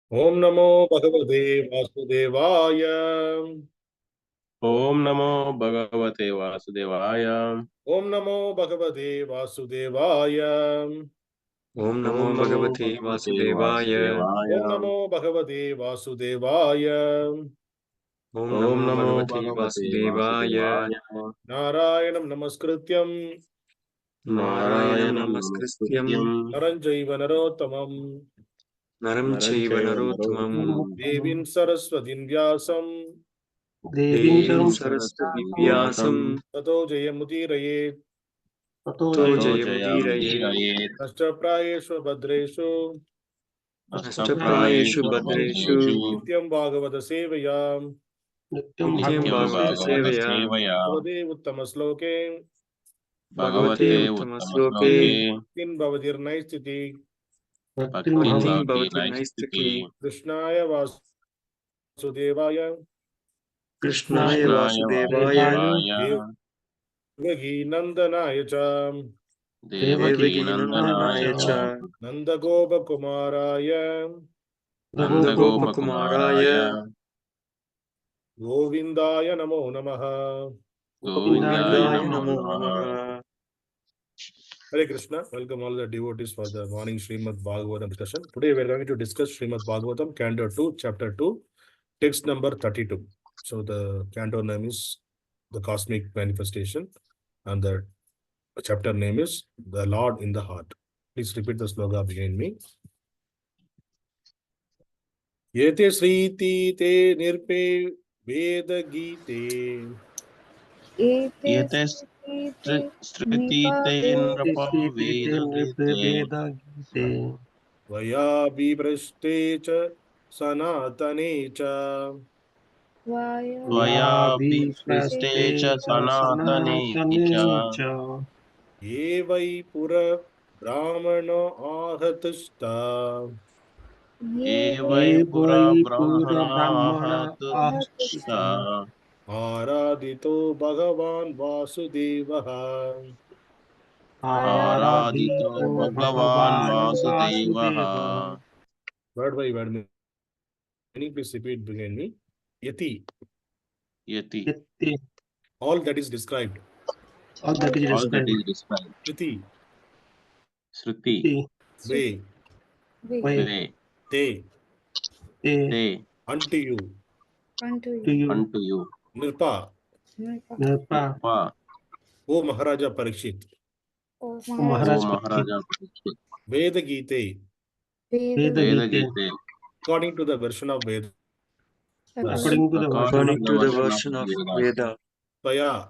Om Namo Bhagavate Vasudevaya. Om Namo Bhagavate Vasudevaya. Om Namo Bhagavate Vasudevaya. Om Namo Bhagavate Vasudevaya. Om Namo Bhagavate Vasudevaya. Om Namo Bhagavate Vasudevaya. Narayanam Namaskrityam Narayanam Namaskrityam Naram Chaiva Narottamam Naram Chaiva Narottamam Devim Saraswatim Vyasam Devim Saraswati Vyasam Tato Jayamudiraye Tato Jayamudiraye Ashtaprayeshu Bhadreshu Ashtaprayeshu Bhadreshu Nityam Bhagavata Sevayam Nityam Bhagavata Sevaya Bhagavate Uttama Sloke Bhagavate Uttama Sloke Tin Bhavatir Naistiti Bhaktin Bhavati Naistiki Krishnaya Vasudevaya Krishnaya Vasudevaya Devaki Nandanaya Cha Devaki Nandanaya Cha Nandagopa Kumaraya Nandagopa Kumaraya Govindaya Namo Namaha. Govindaya Namo Namaha. Hare Krishna. Welcome all the devotees for the morning Srimad Bhagavatam discussion. Today we are going to discuss Srimad Bhagavatam, Canto 2, Chapter 2, text number 32. So the canto name is The Cosmic Manifestation and the chapter name is The Lord in the Heart. Please repeat the sloga behind me. Yete sṛtī te nṛpe veda-gīte. Yete sṛtī te nṛpa veda-gīte tvayābhipṛṣṭe ca sanātane ca tvayābhipṛṣṭe ca sanātane ca ye vai purā brahmaṇa ārādhito ye vai purā brahmaṇa tuṣṭa ārādhito bhagavān vāsudevaḥ ārādhito bhagavān vāsudevaḥ. Word by word meaning, please repeat behind me. Yati, all that is described. All that is described. Sṛtī, way, te, unto you, nṛpa, O Mahārāja Parīkṣit, Mahārāja Parīkṣit. veda-gīte, according to the version of Vedas, According to the version of Veda, tvayā,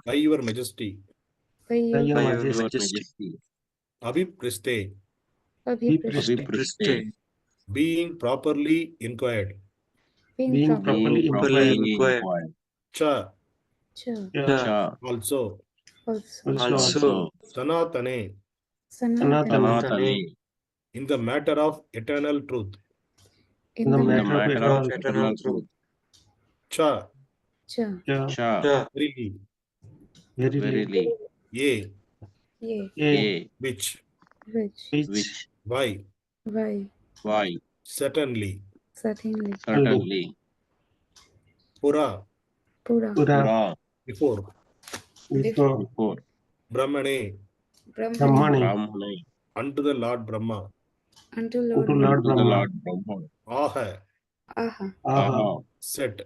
by your Majesty, by your Majesty, abhipṛṣṭe, abhipṛṣṭe, being properly inquired, being properly inquired, cha, cha, also, sanātane, sanātane, in the matter of eternal truth, in the matter of eternal truth, cha, verily, ye, which, why, certainly, purā, before, brahmaṇe, unto the Lord Brahmā, āha, said,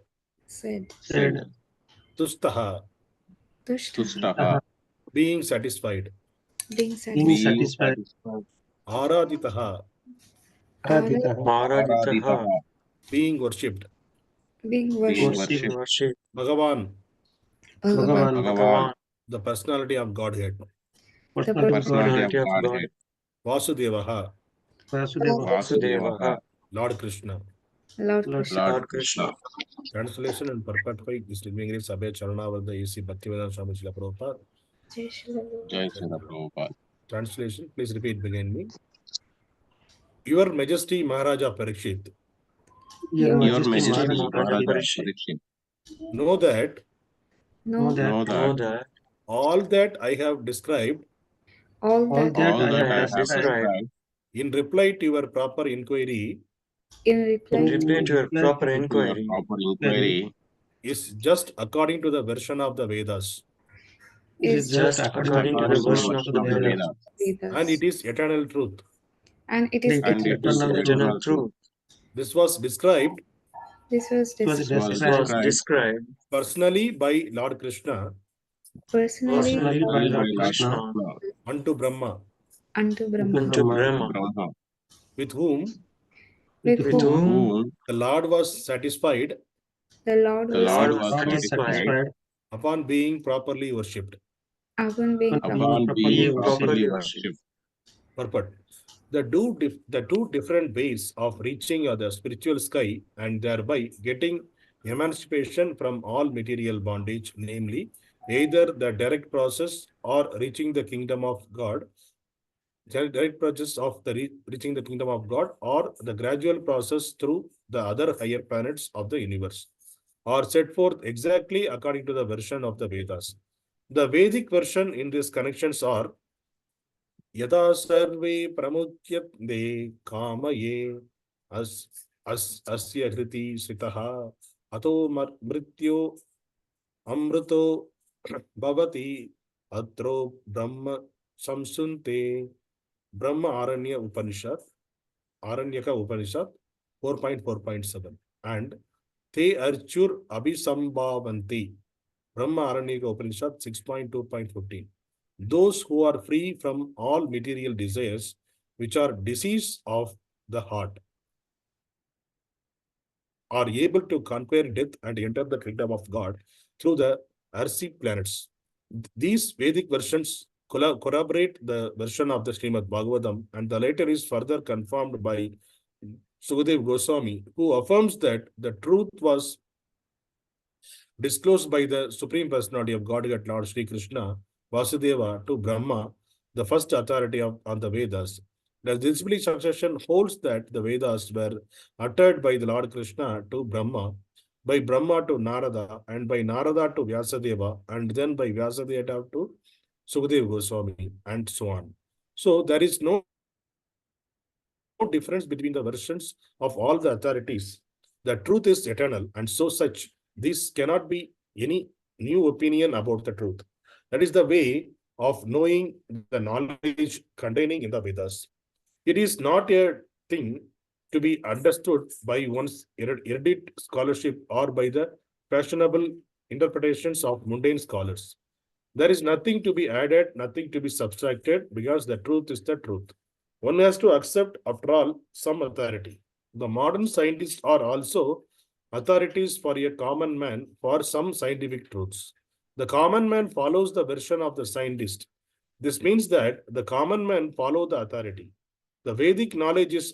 tuṣṭaḥ, being satisfied, ārādhitaḥ, ārādhitaḥ, being worshipped, worship, bhagavān, Bhagavatam, the personality of Godhead, Personality of Godhead, vāsudevaḥ, vāsudevaḥ, Lord Kṛṣṇa. Lord Kṛṣṇa. Translation and purport by Distinguished English Sabha Charanavarda A.C. Bhaktivedanta Swami Srila Prabhupada. Jai Srila Prabhupada. Translation, please repeat behind me. Your Majesty Mahārāja Parīkṣit, Your Majesty Majesty Mahārāja Mahārāja Parīkṣit, Parīkṣit. know that know Know that all that I have described all that I have described In reply to your proper inquiry, In reply In to reply to your proper your inquiry, proper inquiry, is just according to the version of the Vedas, is just according to the version of the Vedas, and Vedas, it is eternal truth. and it is and it is eternal. eternal truth. This was described This was This was described personally by Lord Kṛṣṇa personally personally by Lord Krishna Kṛṣṇa unto Brahma, unto Brahma, unto Brahma, with whom with with whom whom the Lord was satisfied the Lord the was Lord was satisfied upon being properly worshipped. upon being being properly worshipped. Purport. The two different ways of reaching the spiritual sky and thereby getting emancipation from all material bondage, namely either the direct process or reaching the kingdom of God, direct process of the reaching the kingdom of God, or the gradual process through the other higher planets of the universe, are set forth exactly according to the version of the Vedas. The Vedic version in these connections are यदा सर्वे प्रमुच्यन्ते कामये अस्स्य हृति स्थितः अतो मृत्यो अमृतो भवति अत्रो ब्रह्म संसुन्ते ब्रह्म आरण्यक उपनिषद 4.4.7 and ते अर्चुर अभिसंभावन्ति ब्रह्म आरण्यक उपनिषद 6.2.15. Those who are free from all material desires, which are disease of the heart, are able to conquer death and enter the kingdom of God through the earthly planets. These Vedic versions corroborate the version of the Srimad Bhagavatam, and the latter is further confirmed by Sukadeva Goswami, who affirms that the truth was disclosed by the Supreme Personality of Godhead, Lord Sri Kṛṣṇa, Vāsudevaḥ to Brahma, the first authority on the Vedas. The disciplic succession holds that the Vedas were uttered by the Lord Kṛṣṇa to Brahma, by Brahma to Narada, and by Narada to Vyasadeva, and then by Vyasadeva to Sukadeva Goswami, and so on. So there is no difference between the versions of all the authorities. The truth is eternal, and so such, this cannot be any new opinion about the truth. That is the way of knowing the knowledge containing in the Vedas. It is not a thing to be understood by one's erudite scholarship or by the fashionable interpretations of mundane scholars. There is nothing to be added, nothing to be subtracted, because the truth is the truth. One has to accept, after all, some authority. The modern scientists are also authorities for a common man for some scientific truths. The common man follows the version of the scientist. This means that the common man follow the authority. The Vedic knowledge is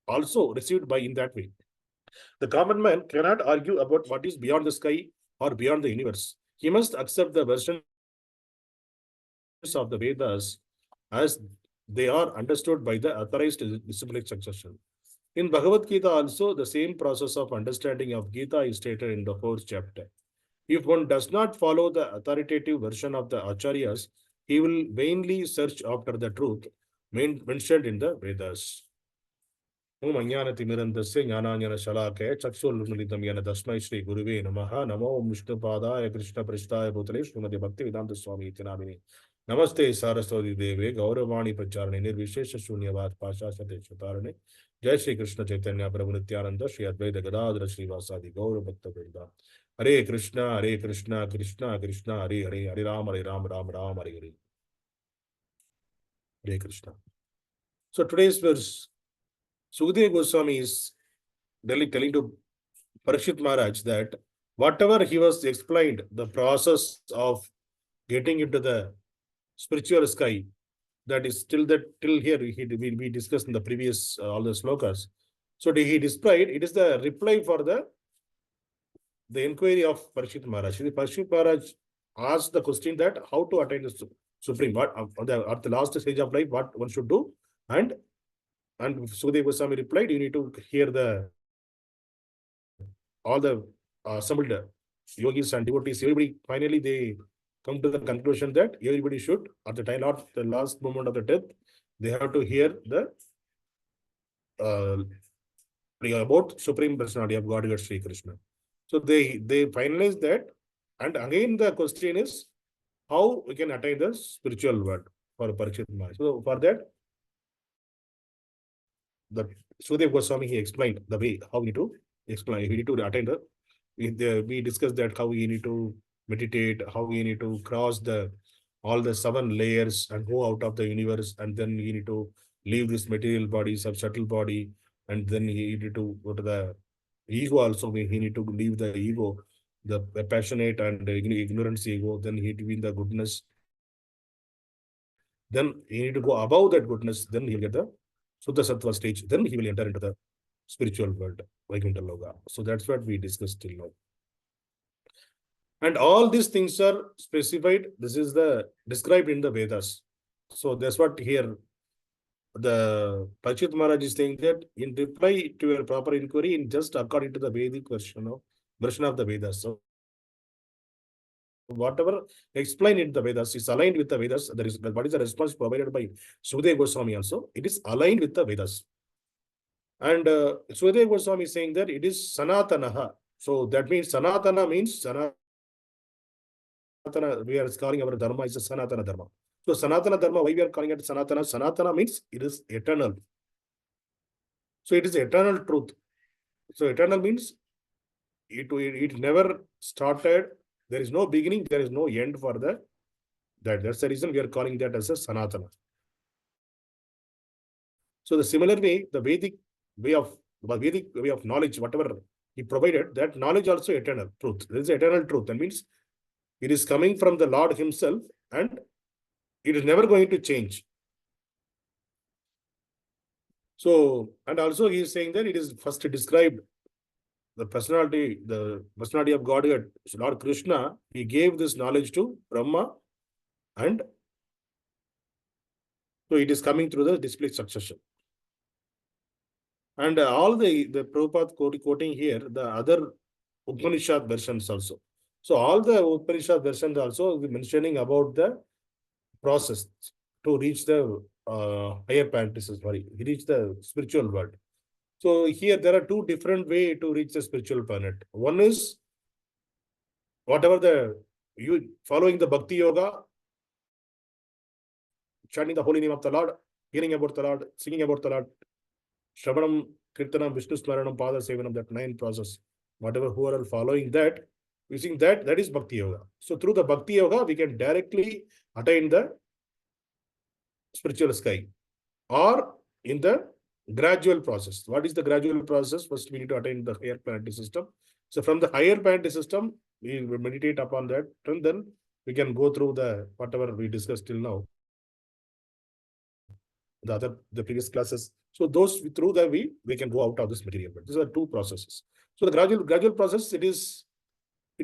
also received by in that way. The common man cannot argue about what is beyond the sky or beyond the universe. He must accept the versions of the Vedas as they are understood by the authorized disciplic succession. In Bhagavad-gīta also, the same process of understanding of Gita is stated in the 4th chapter. If one does not follow the authoritative version of the Acharyas, he will vainly search after the truth mentioned in the Vedas. Om Ajnana-timirandasya Jnanāñana-shalakaya Chakshurmilitam Yena Tasmai Shri Guruve Namaha Namo Vishnupadaya Krishna-prishthaya Bhutale Srimati Bhaktivedanta Swami iti Namine Namaste Saraswati Deve Gauravani Pracharane Nirvishesha Shunyavad Pashashate Chatarane Jai Shri Krishna Chaitanya Prabhu Nityananda Shri Advaita Gadadhara Shri Vasadi Gaura Bhakta Vrinda Hare Krishna Krishna Krishna Hare Hare Hare Rama Rama Hare Hare. Hare Krishna. So today's verse, Sukadeva Goswami is telling to Parīkṣit Maharaj that whatever he was explained, the process of getting into the spiritual sky, that is till here we discussed in the previous all the slokas. So he described, it is the reply for the inquiry of Parīkṣit Maharaj. Parīkṣit Maharaj asked the question that how to attain the supreme, what at the last stage of life, what one should do, and Sukadeva Goswami replied, you need to hear all the assembled yogis and devotees. Everybody finally they come to the conclusion that everybody should, at the time of the last moment of the death, they have to hear the about Supreme Personality of Godhead, Sri Krishna. So they finalize that, and again the question is how we can attain the spiritual world for Parīkṣit Mahārāja. So for that, the Sukadeva Goswami, he explained the way how we need to explain. We need to attain we discussed that how we need to meditate, how we need to cross all the 7 layers and go out of the universe, and then we need to leave this material body, subtle body, and then he need to go to the ego also. He need to leave the ego, the passionate and ignorance ego. Then he need to be in the goodness. Then he need to go above that goodness. Then he'll get the Suddha Sattva stage. Then he will enter into the spiritual world, Vaikuntha Loka. So that's what we discussed till now. And all these things are specified. This is described in the Vedas. So that's what here the Parīkṣit Mahārāja is saying, that in reply to your proper inquiry, in just according to the Vedic version of the Vedas. So whatever explained in the Vedas is aligned with the Vedas. What is the response provided by Sukadeva Goswami also? It is aligned with the Vedas. And Sukadeva Goswami is saying that it is sanātane. So that means sanātana means sanātana. We are calling our dharma is a sanātana dharma. So sanātana dharma, why we are calling it sanātana? Sanātana means it is eternal. So it is eternal truth. So eternal means it never started. There is no beginning, there is no end for that. That's the reason we are calling that as a sanātana. So the similar way, the Vedic way of knowledge, whatever he provided, that knowledge also eternal truth. There is eternal truth. That means it is coming from the Lord himself, and it is never going to change. So, and also he is saying that it is first described the personality of Godhead, Lord Kṛṣṇa. He gave this knowledge to Brahma, and so it is coming through the display succession. And all the Prabhupada quoting here, the other Upanishad versions also. So all the Upanishad versions also mentioning about the process to reach the higher planets, reach the spiritual world. So here there are 2 different ways to reach the spiritual planet. One is whatever you following the Bhakti Yoga, chanting the holy name of the Lord, hearing about the Lord, singing about the Lord, Shravanam, Kirtanam, Vishnu Smaranam, Pada Sevanam, that 9 process. Whatever who are following that, using that is Bhakti Yoga. So through the Bhakti Yoga, we can directly attain the spiritual sky, or in the gradual process. What is the gradual process? First, we need to attain the higher planetary system. So from the higher planetary system, we will meditate upon that, and then we can go through whatever we discussed till now, the previous classes. So those through that we can go out of this material. But these are 2 processes. So the gradual process, it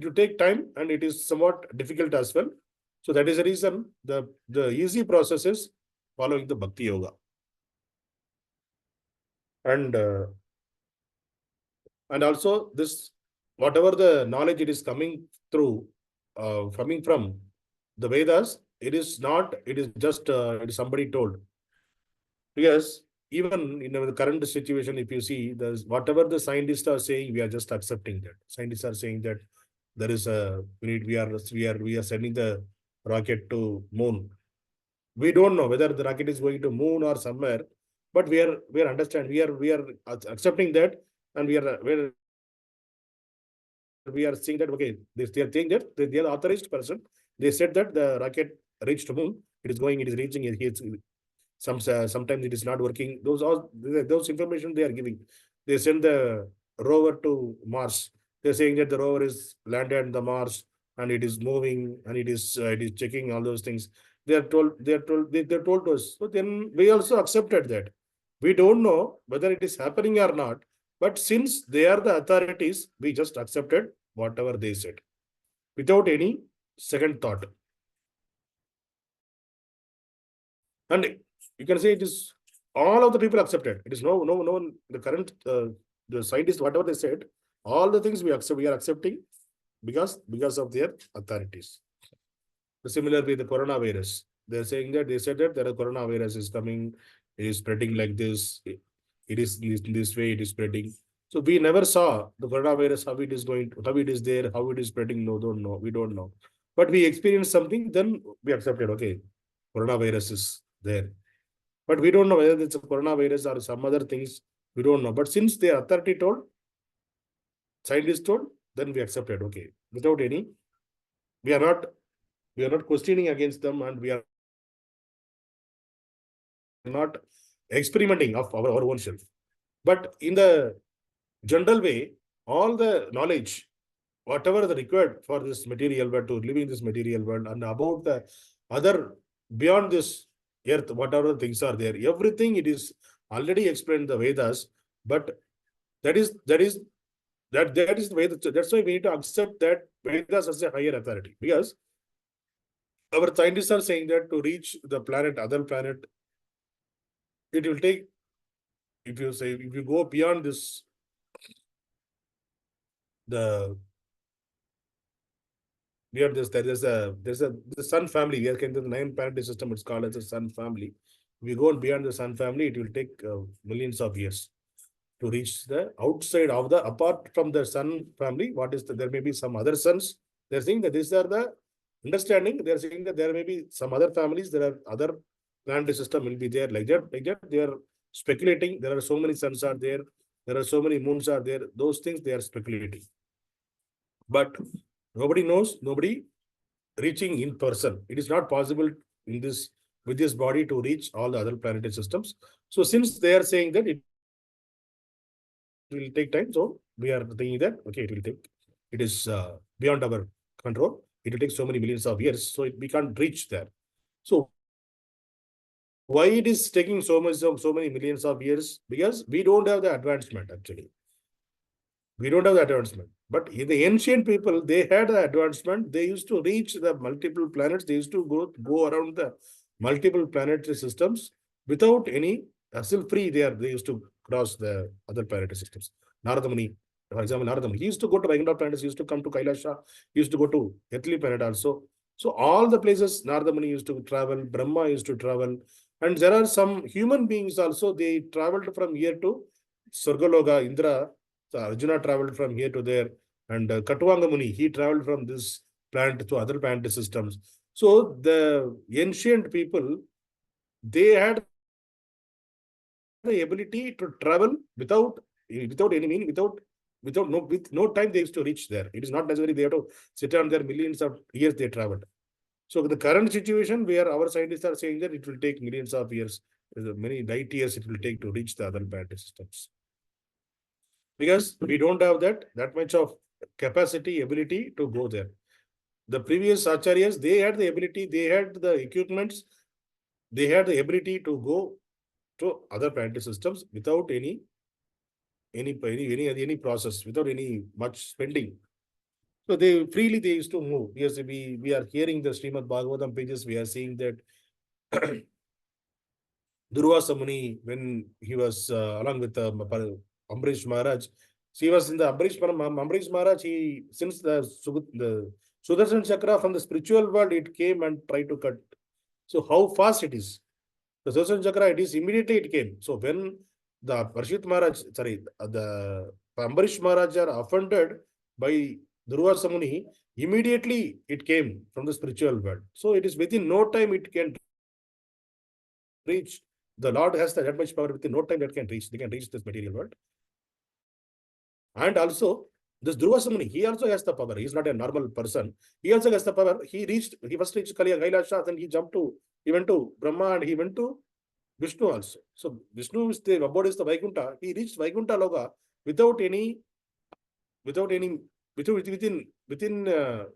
will take time, and it is somewhat difficult as well. So that is the reason the easy process is following the Bhakti Yoga. And also this, whatever the knowledge it is coming through, coming from the Vedas, it is just it is somebody told. Because even in the current situation, if you see, whatever the scientists are saying, we are just accepting that. Scientists are saying that there is we are sending the rocket to moon. We don't know whether the rocket is going to moon or somewhere, but we are understand, we are accepting that, and we are seeing that, okay, they are saying that they are the authorized person. They said that the rocket reached moon, it is reaching, sometimes it is not working. Those information they are giving. They send the rover to Mars. They're saying that the rover is landed on the Mars, and it is moving, and it is checking all those things. They're told to us. So then we also accepted that. We don't know whether it is happening or not, but since they are the authorities, we just accepted whatever they said without any second thought. And you can say it is all of the people accepted. It is no one, the current the scientists, whatever they said, all the things we are accepting because of their authorities. Similarly, the coronavirus. They're saying that they said that the coronavirus is coming, it is spreading like this. It is in this way, it is spreading. So we never saw the coronavirus, how it is going, how it is there, how it is spreading. No, don't know. We don't know. But we experienced something, then we accepted, okay, coronavirus is there. But we don't know whether it's a coronavirus or some other things. We don't know. But since the authority told, scientists told, then we accepted, okay, without any, we are not questioning against them, and we are not experimenting of our own self. But in the general way, all the knowledge, whatever the required for this material world, to live in this material world, and about the other beyond this earth, whatever things are there, everything it is already explained in the Vedas. But that is the way. That's why we need to accept that Vedas as a higher authority, because our scientists are saying that to reach the planet, other planet, it will take, if you go beyond this, the there's the sun family. We are in the 9-planet system. It's called as the sun family. If you go beyond the sun family, it will take millions of years to reach the outside of the, apart from the sun family. There may be some other suns. They're saying that these are the understanding. They're saying that there may be some other families. There are other planet system will be there, like that. They are speculating. There are so many suns are there. There are so many moons are there. Those things they are speculating. But nobody knows, nobody reaching in person. It is not possible in this, with this body, to reach all the other planetary systems. So since they are saying that it will take time, so we are thinking that, okay, it is beyond our control. It will take so many millions of years, so we can't reach there. So why it is taking so many millions of years? Because we don't have the advancement, actually. We don't have the advancement. But in the ancient people, they had the advancement. They used to reach the multiple planets. They used to go around the multiple planetary systems without any hassle-free. They used to cross the other planetary systems. Narada Muni, for example, Narada Muni, he used to go to Vaisnava planets. He used to come to Kailasha. He used to go to earthly planet also. So all the places Narada Muni used to travel, Brahma used to travel, and there are some human beings also. They traveled from here to Sargaloka, Indra. So Arjuna traveled from here to there, and Katuvanga Muni, he traveled from this planet to other planetary systems. So the ancient people, they had the ability to travel without any meaning, with no time they used to reach there. It is not necessary they have to sit on there millions of years they traveled. So the current situation where our scientists are saying that it will take millions of years, many light years it will take to reach the other planetary systems. Because we don't have that much of capacity, ability to go there. The previous acharyas, they had the ability, they had the equipments, they had the ability to go to other planetary systems without any process, without any much spending. So they used to move. Yes, we are hearing the Srimad Bhagavatam pages, we are seeing that Durvasa Muni, when he was along with Ambarish Maharaj, he was in the Ambarish Maharaj, since the Sudarshan Chakra from the spiritual world, it came and tried to cut. So how fast it is? The Sudarshan Chakra, immediately it came. So when the the Ambarish Maharaj are offended by Durvasa Muni, immediately it came from the spiritual world. So it is within no time it can reach. The Lord has that much power, within no time they can reach this material world. And also, this Durvasa Muni, he also has the power. He is not a normal person. He also has the power. He first reached Kailasha, then he went to Brahma, and he went to Vishnu also. So Vishnu is the abode is the Vaikuntha. He reached Vaikuntha Loka within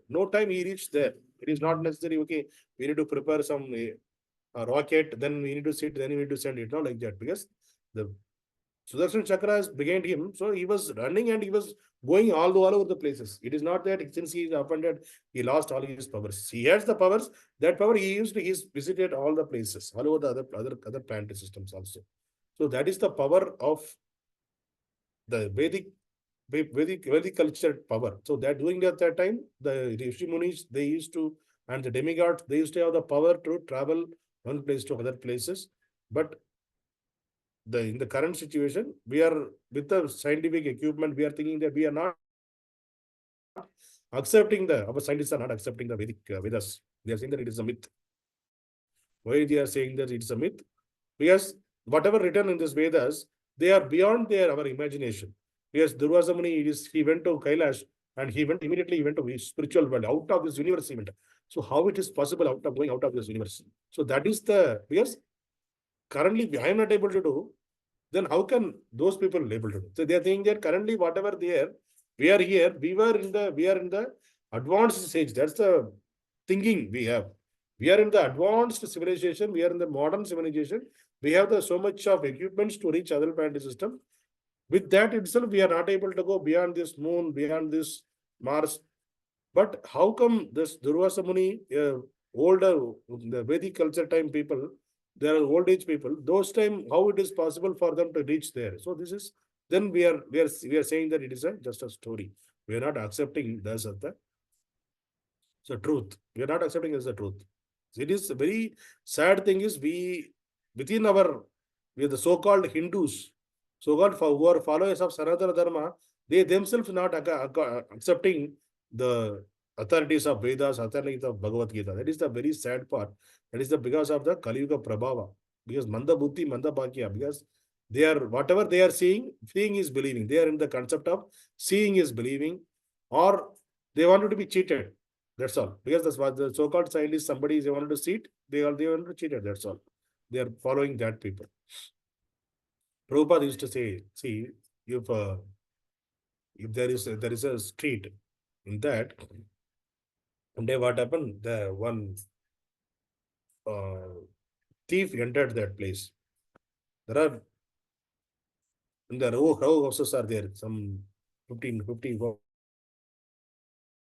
no time he reached there. It is not necessary, okay, we need to prepare some rocket, then we need to sit, then we need to send it, not like that, because the Sudarshan Chakra has began him, so he was running and he was going all over the places. It is not that since he is offended, he lost all his powers. He has the powers. That power he's visited all the places, all over the other planetary systems also. So that is the power of the Vedic culture power. So that during that time, the Rishi Munis, they used to And the demigods, they used to have the power to travel one place to other places. But in the current situation, we are with the scientific equipment, we are thinking that we are not accepting our scientists are not accepting the Vedic Vedas. They are saying that it is a myth. Why they are saying that it is a myth? Because whatever written in this Vedas, they are beyond our imagination. Because Durvasa Muni, he went to Kailash and he immediately went to the spiritual world, out of this universe he went. So how it is possible going out of this universe? So that is because currently I am not able to do, then how can those people be able to do? So they are saying that currently whatever we are here, we are in the advanced stage. That's the thinking we have. We are in the advanced civilization. We are in the modern civilization. We have so much of equipments to reach other planet system. With that itself, we are not able to go beyond this moon, beyond this Mars. But how come this Durvasa Muni, older, the Vedic culture time people, they are old age people, those time, how it is possible for them to reach there? So this is, then we are saying that it is just a story. We are not accepting this as the truth. We are not accepting as the truth. It is a very sad thing is we are the so-called Hindus, so-called who are followers of Sanatana Dharma, they themselves not accepting the authorities of Vedas, authorities of Bhagavad Gita. That is the very sad part. That is because of the Kali Yuga Prabhava. Because Manda Buddhi, Manda Bhakya. Because they are, whatever they are seeing is believing. They are in the concept of seeing is believing, or they wanted to be cheated. That's all. Because the so-called scientists, somebody they wanted to cheat, they want to cheat it. That's all. They are following that people. Prabhupada used to say, see, if there is a street in that, one day what happened? The one thief entered that place. There are in the row houses are there, some 50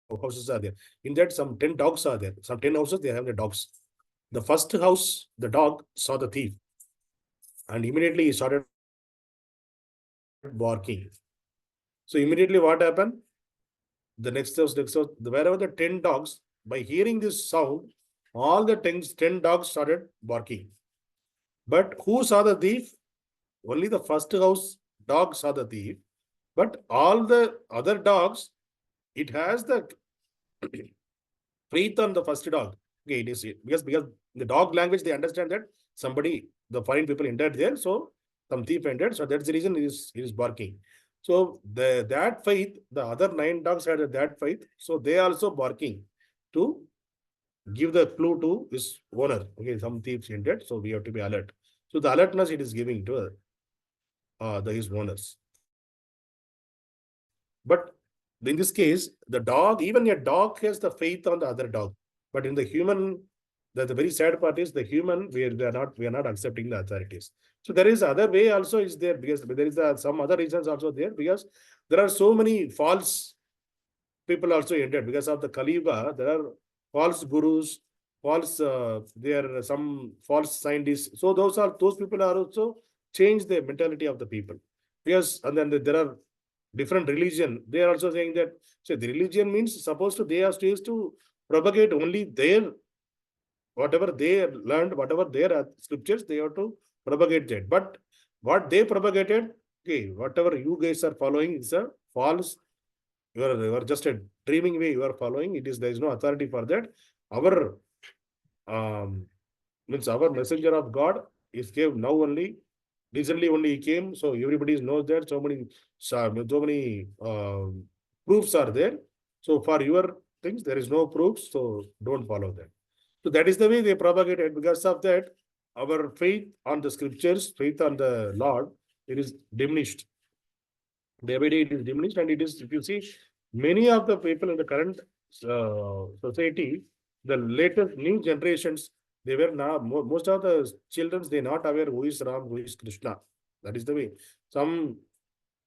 houses are there. In that, some 10 dogs are there. Some 10 houses, they have the dogs. The first house, the dog saw the thief and immediately he started barking. So immediately what happened? The next house, wherever the 10 dogs, by hearing this sound, all the 10 dogs started barking. But who saw the thief? Only the first house dog saw the thief. But all the other dogs, it has the faith on the first dog. Okay, it is because in the dog language, they understand that the foreign people entered there, so some thief entered. So that's the reason it is barking. So that faith, the other 9 dogs had that faith. So they also barking to give the clue to his owner. Okay, some thieves entered, so we have to be alert. So the alertness it is giving to his owners. But in this case, even a dog has the faith on the other dog. But in the human, the very sad part is the human, we are not accepting the authorities. So there is other way also is there, because there is some other reasons also there, because there are so many false people also entered because of the Kali Yuga. There are false gurus, there are some false scientists. So those people are also change the mentality of the people. Because and then there are different religion. They are also saying that the religion means supposed to they are supposed to propagate only whatever they learned, whatever their scriptures, they have to propagate that. But what they propagated, okay, whatever you guys are following is a false. You are just a dreaming way you are following. There is no authority for that. Our our messenger of God is came now only. Recently only he came, so everybody knows that so many proofs are there. So for your things, there is no proofs, so don't follow that. So that is the way they propagated. Because of that, our faith on the scriptures, faith on the Lord, it is diminished. Day by day it is diminished, and it is, if you see, many of the people in the current society, the latest new generations, they were now, most of the children, they not aware who is Ram, who is Krishna. That is the way. Some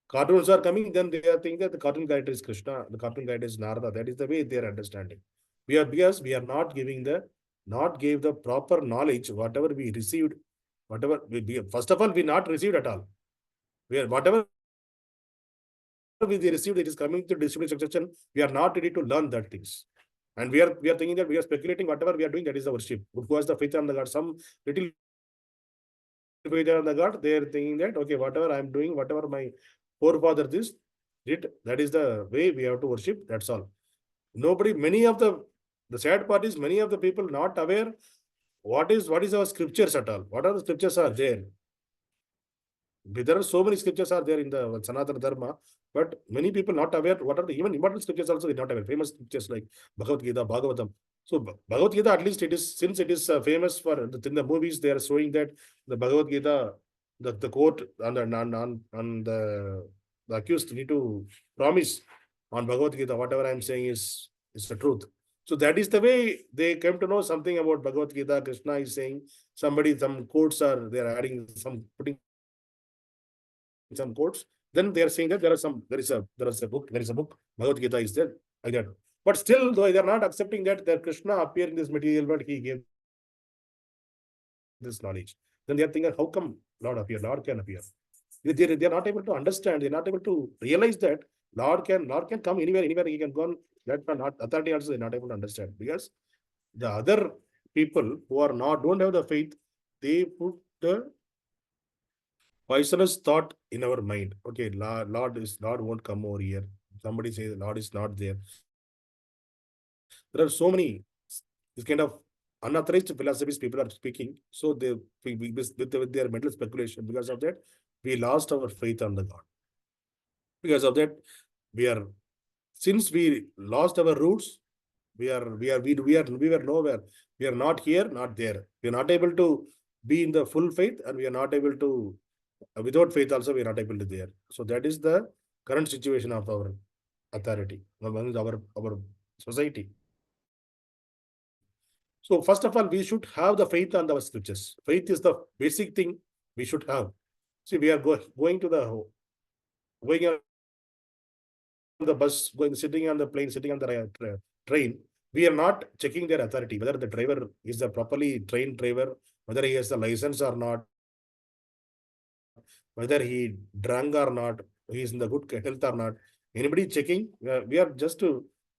cartoons are coming, then they are thinking that the cartoon character is Krishna, the cartoon character is Narada. That is the way they are understanding. Because we are not gave the proper knowledge, whatever we received, first of all, we not received at all. Whatever we received, it is coming to distribution section. We are not ready to learn that things. And we are thinking that we are speculating whatever we are doing, that is the worship. Who has the faith on the God? Some little faith on the God, they are thinking that, okay, whatever I am doing, whatever my forefather did, that is the way we have to worship. That's all. Nobody, many of the sad part is many of the people not aware what is our scriptures at all. What are the scriptures are there? There are so many scriptures are there in the Sanātana Dharma, but many people not aware what are the even important scriptures also, they're not aware. Famous scriptures like Bhagavad-gīte, Bhagavatam. So Bhagavad-gīte, at least it is, since it is famous for in the movies, they are showing that the Bhagavad-gīte, the court and the accused need to promise on Bhagavad-gīte, whatever I am saying is the truth. So that is the way they came to know something about Bhagavad-gīte. Kṛṣṇa is saying some quotes are, they are adding some, putting some quotes. Then they are saying that there is a book, Bhagavad-gīte is there, like that. But still, though they are not accepting that Kṛṣṇa appeared in this material world, he gave this knowledge. Then they are thinking, how come Lord appear? Lord can appear. They are not able to understand, they are not able to realize that Lord can come anywhere, he can go on. That not authority also they are not able to understand, because the other people who are don't have the faith, they put the poisonous thought in our mind. Okay, Lord won't come over here. Somebody says Lord is not there. There are so many this kind of unauthorized philosophies people are speaking. So they with their mental speculation. Because of that, we lost our faith on the God. Because of that, since we lost our roots, we were nowhere. We are not here, not there. We are not able to be in the full faith, and we are not able to, without faith also, we are not able to there. So that is the current situation of our authority, our society. So first of all, we should have the faith on our scriptures. Faith is the basic thing we should have. See, we are going on the bus, sitting on the plane, sitting on the train. We are not checking their authority, whether the driver is a properly trained driver, whether he has the license or not, whether he drank or not, he is in the good health or not. Anybody checking? We are just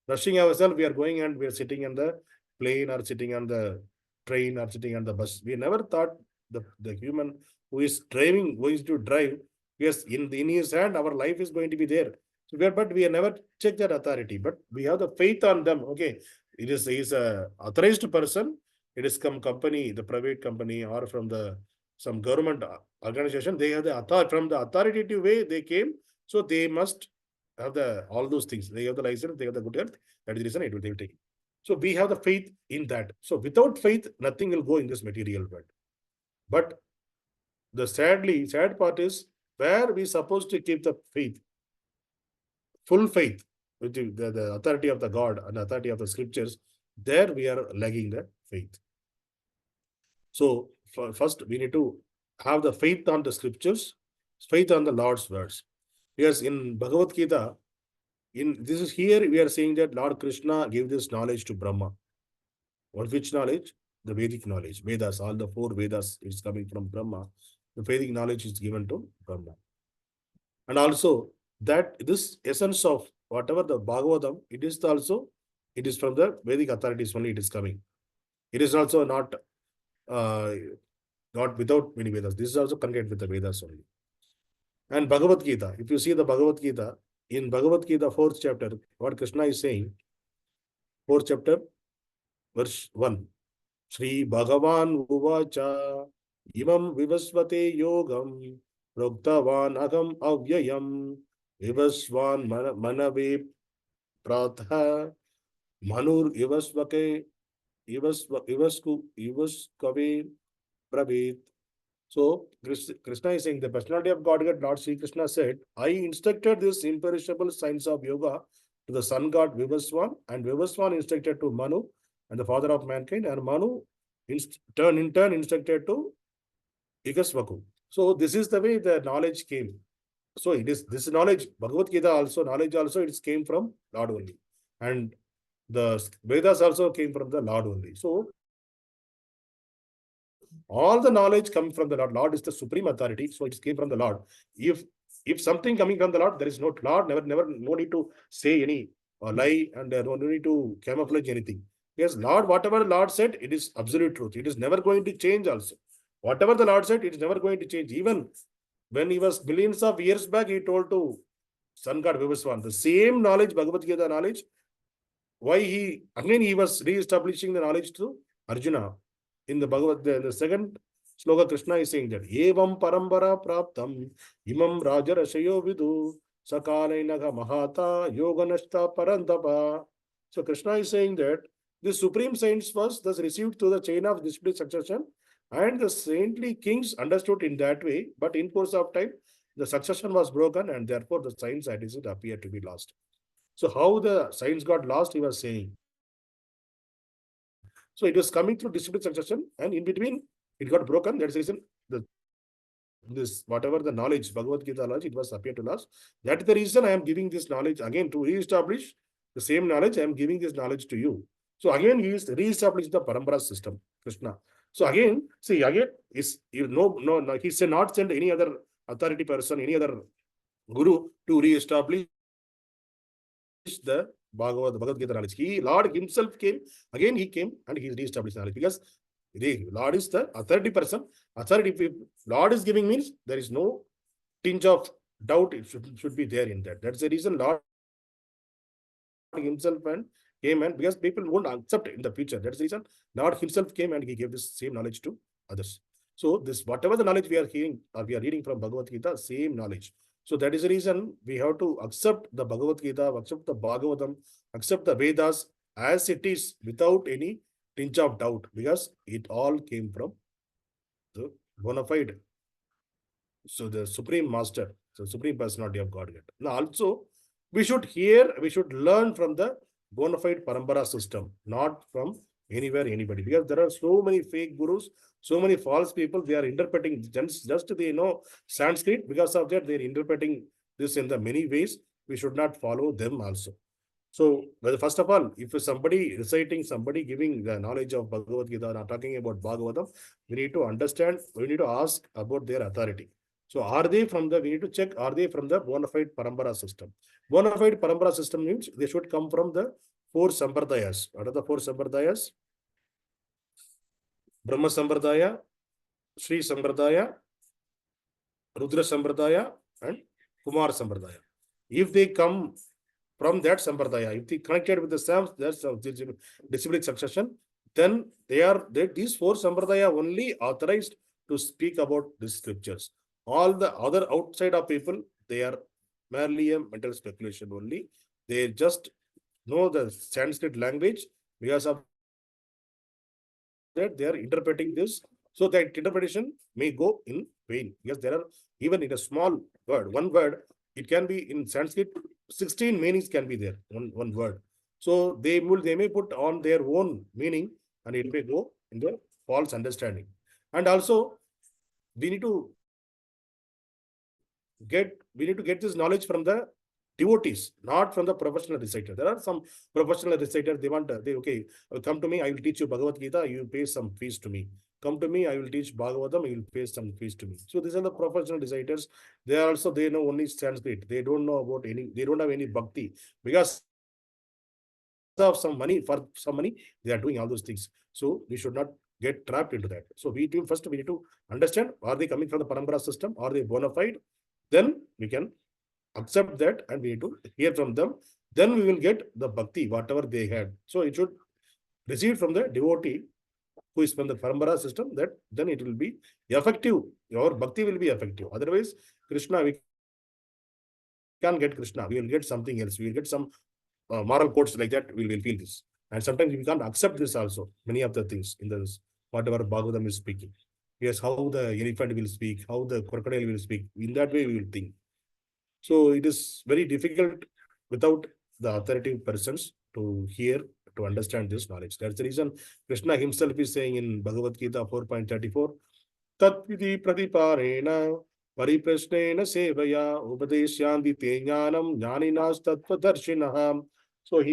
rushing ourselves. We are going and we are sitting on the plane or sitting on the train or sitting on the bus. We never thought the human who is driving, who is to drive, yes, in his hand, our life is going to be there. So but we have never checked their authority, but we have the faith on them. Okay, he is a authorized person. It is some company, the private company, or from some government organization. They have the authority, from the authoritative way they came. So they must have all those things. They have the license, they have the good health. That is the reason they will take. So we have the faith in that. So without faith, nothing will go in this material world. But the sad part is where we supposed to keep the faith, full faith with the authority of the God and authority of the scriptures. There we are lagging the faith. So first we need to have the faith on the scriptures, faith on the Lord's words. Yes, in Bhagavad-gīte, here we are saying that Lord Kṛṣṇa gave this knowledge to Brahma. Which knowledge? The Vedic knowledge. Vedas, all the 4 Vedas is coming from Brahma. The Vedic knowledge is given to Brahma. And also that this essence of whatever the Bhagavatam, it is from the Vedic authorities only it is coming. It is also not without many Vedas. This is also connected with the Vedas only. And Bhagavad-gīte, if you see the Bhagavad-gīte, in Bhagavad-gīte 4th chapter, what Kṛṣṇa is saying, 4th chapter, verse 1. Shri Bhagavān uvacha imam vivasvate yogam proktavān agam avyayam vivasvan manave pratha manur ivasvake ivaskave pravit. So Kṛṣṇa is saying the personality of Godhead, Lord Sri Kṛṣṇa said, I instructed this imperishable science of yoga to the sun god Vivasvan, and Vivasvan instructed to Manu and the father of mankind, and Manu in turn instructed to Ikasvaku. So this is the way the knowledge came. So it is this knowledge, Bhagavad-gīte also, knowledge also, it came from Lord only. And the Vedas also came from the Lord only. So all the knowledge comes from the Lord. Lord is the supreme authority, so it came from the Lord. If something coming from the Lord, there is no Lord, never, no need to say any lie and no need to camouflage anything. Yes, Lord, whatever Lord said, it is absolute truth. It is never going to change also. Whatever the Lord said, it is never going to change. Even when he was billions of years back, he told to Sun God Vivaswan, the same knowledge, Bhagavad Gita knowledge, why he was re-establishing the knowledge to Arjuna. In the Bhagavad, the second sloka, Kṛṣṇa is saying that evam parambara praptam imam raja rashayo vidu sakalainaga mahata yoganashta parantapa. So Kṛṣṇa is saying that the supreme science was thus received through the chain of discipline succession, and the saintly kings understood in that way, but in course of time the succession was broken, and therefore the science identity appeared to be lost. So how the science got lost, he was saying. So it was coming through discipline succession, and in between it got broken. That's the reason this whatever the knowledge, Bhagavad Gita knowledge, it was appeared to lost. That is the reason I am giving this knowledge again to re-establish the same knowledge. I am giving this knowledge to you. So again, he is re-establishing the parampara system, Kṛṣṇa. So again, see, again, is no, he said not send any other authority person, any other guru to re-establish the Bhagavad Gita knowledge. Lord himself came, again he came and he re-established knowledge, because the Lord is the authority person. Authority, if Lord is giving means there is no tinge of doubt, it should be there in that. That's the reason Lord himself and came, and because people won't accept in the future. That's the reason Lord himself came and he gave this same knowledge to others. So this, whatever the knowledge we are hearing or we are reading from Bhagavad Gita, same knowledge. So that is the reason we have to accept the Bhagavad Gita, accept the Bhagavatam, accept the Vedas as it is without any tinge of doubt, because it all came from the bona fide. So the Supreme Master, the Supreme Personality of Godhead. Now also, we should learn from the bona fide parampara system, not from anywhere, anybody, because there are so many fake gurus, so many false people. They are interpreting just they know Sanskrit. Because of that, they are interpreting this in the many ways. We should not follow them also. So, well, first of all, if somebody reciting, somebody giving the knowledge of Bhagavad Gita, not talking about Bhagavatam, we need to understand, we need to ask about their authority. So are they from the, we need to check, are they from the bona fide parampara system? Bona fide parampara system means they should come from the 4 sampradayas. What are the 4 sampradayas? Brahma Sampradaya, Sri Sampradaya, Rudra Sampradaya, and Kumar Sampradaya. If they come from that Sampradaya, if they connected with the Sams, that's disciplic succession, then these 4 Sampradaya only authorized to speak about these scriptures. All the other outside of people, they are merely a mental speculation only. They just know the Sanskrit language, because of that they are interpreting this. So that interpretation may go in vain, because there are, even in a small word, one word, it can be in Sanskrit, 16 meanings can be there, one word. So they may put on their own meaning, and it may go in the false understanding. And also, we need to get this knowledge from the devotees, not from the professional reciter. There are some professional reciters, okay, come to me, I will teach you Bhagavad Gita, you pay some fees to me. Come to me, I will teach Bhagavatam, you will pay some fees to me. So these are the professional reciters. They know only Sanskrit. They don't know about they don't have any bhakti, because of some money, they are doing all those things. So we should not get trapped into that. So we need to understand, are they coming from the parampara system? Are they bona fide? Then we can accept that, and we need to hear from them. Then we will get the bhakti, whatever they had. So it should receive from the devotee who is from the parampara system, that then it will be effective. Your bhakti will be effective. Otherwise, Kṛṣṇa, we can't get Kṛṣṇa. We will get something else. We will get some moral quotes like that. We will feel this. And sometimes we can't accept this also. Many of the things in this, whatever Bhagavatam is speaking. Yes, how the elephant will speak, how the crocodile will speak. In that way, we will think. So it is very difficult without the authoritative persons to hear, to understand this knowledge. That's the reason Kṛṣṇa himself is saying in Bhagavad Gita 4.34, Tat vidhi pratiparena parīpṛṣṭena sevaya upadeshyanti te jnanam jnaninas tattvadarshinaha. So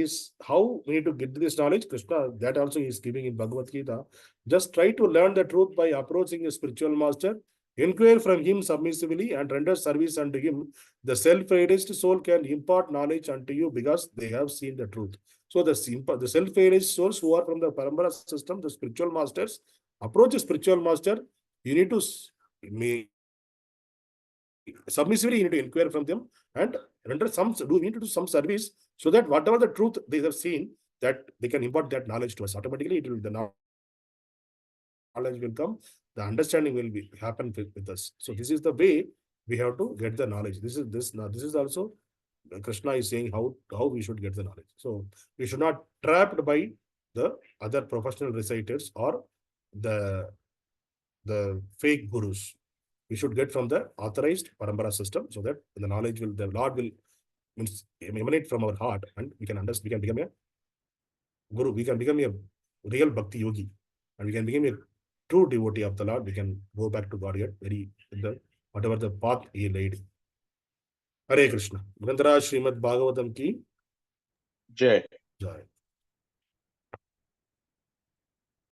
how we need to get this knowledge. Kṛṣṇa, that also he is giving in Bhagavad Gita. Just try to learn the truth by approaching a spiritual master. inquire from him submissively and render service unto him. The self-realized soul can impart knowledge unto you because they have seen the truth. So the self-realized souls who are from the Parampara system, the spiritual masters, approach a spiritual master. You need to submissively, you need to inquire from them and render we need to do some service so that whatever the truth they have seen, that they can impart that knowledge to us. Automatically, the knowledge will come, the understanding will happen with us. So this is the way we have to get the knowledge. This is also Kṛṣṇa is saying how we should get the knowledge. So we should not trapped by the other professional reciters or the fake gurus. We should get from the authorized Parampara system, so that the knowledge will, the Lord will emanate from our heart, and we can understand. We can become a guru. We can become a real bhakti yogi, and we can become a true devotee of the Lord. We can go back to Gaudiya whatever the path he laid. Hare Krishna. Grantharaj Srimad Bhagavatam ki Jai. Jai.